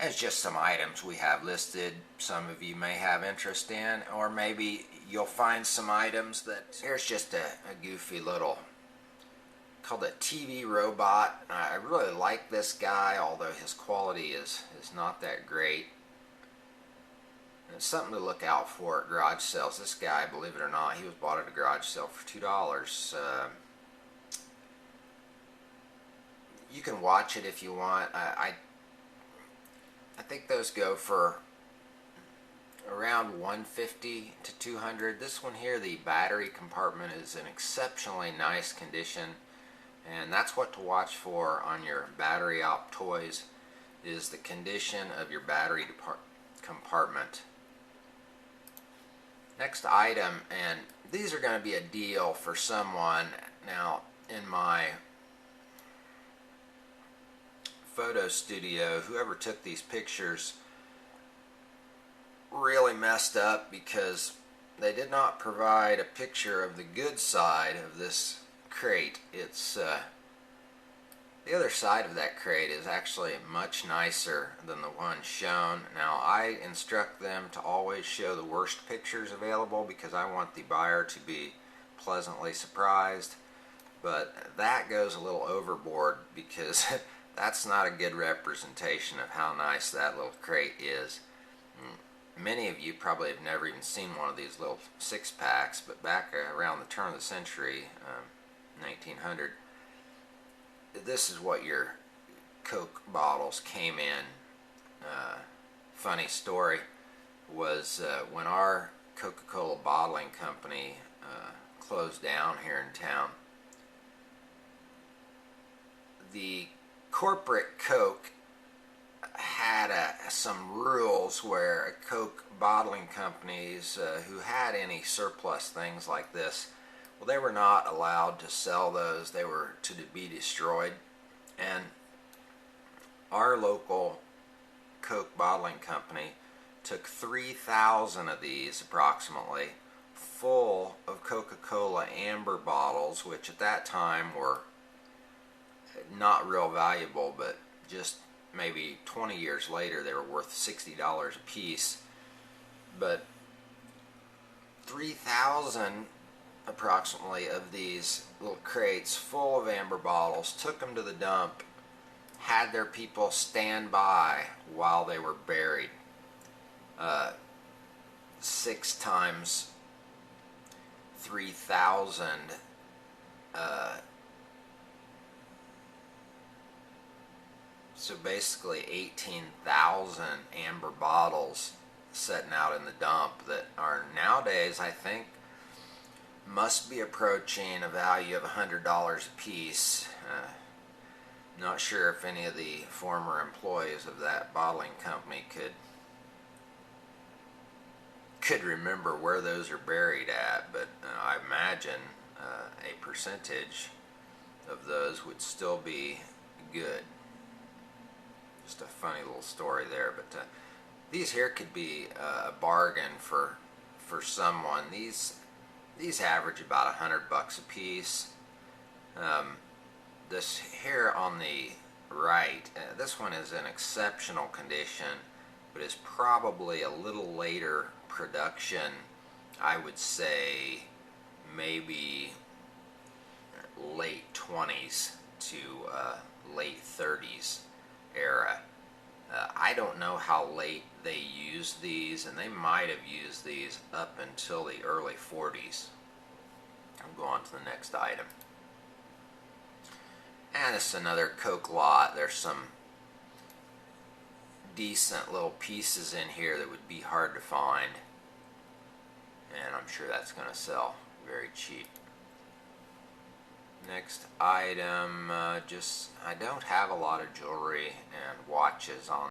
as just some items we have listed some of you may have interest in, or maybe you'll find some items that, here's just a goofy little, called a TV robot. I really like this guy, although his quality is not that great. And it's something to look out for at garage sales. This guy, believe it or not, he was bought at a garage sale for $2. You can watch it if you want. I think those go for around $150 to $200. This one here, the battery compartment is in exceptionally nice condition, and that's what to watch for on your battery op toys, is the condition of your battery compartment. Next item, and these are going to be a deal for someone. Now, in my photo studio, whoever took these pictures really messed up because they did not provide a picture of the good side of this crate. It's the other side of that crate is actually much nicer than the one shown. Now, I instruct them to always show the worst pictures available because I want the buyer to be pleasantly surprised, but that goes a little overboard because that's not a good representation of how nice that little crate is. Many of you probably have never even seen one of these little 6-packs, but back around the turn of the century, 1900, this is what your Coke bottles came in. Funny story was when our Coca-Cola bottling company closed down here in town, the corporate Coke had some rules where Coke bottling companies who had any surplus things like this, well, they were not allowed to sell those. They were to be destroyed. And our local Coke bottling company took 3,000 of these approximately, full of Coca-Cola amber bottles, which at that time were not real valuable, but just maybe 20 years later they were worth $60 a piece. But 3,000 approximately of these little crates full of amber bottles, took them to the dump, had their people stand by while they were buried. 6 times 3,000, so basically 18,000 amber bottles sitting out in the dump that are nowadays, I think, must be approaching a value of $100 a piece. Not sure if any of the former employees of that bottling company could remember where those are buried at, but I imagine a percentage of those would still be good. Just a funny little story there, but these here could be a bargain for someone. These average about $100 a piece. This here on the right, this one is in exceptional condition, but is probably a little later production. I would say maybe late 20s to late 30s era. I don't know how late they used these, and they might have used these up until the early 40s. I'll go on to the next item. And it's another Coke lot. There's some decent little pieces in here that would be hard to find, and I'm sure that's going to sell very cheap. Next item, I don't have a lot of jewelry and watches on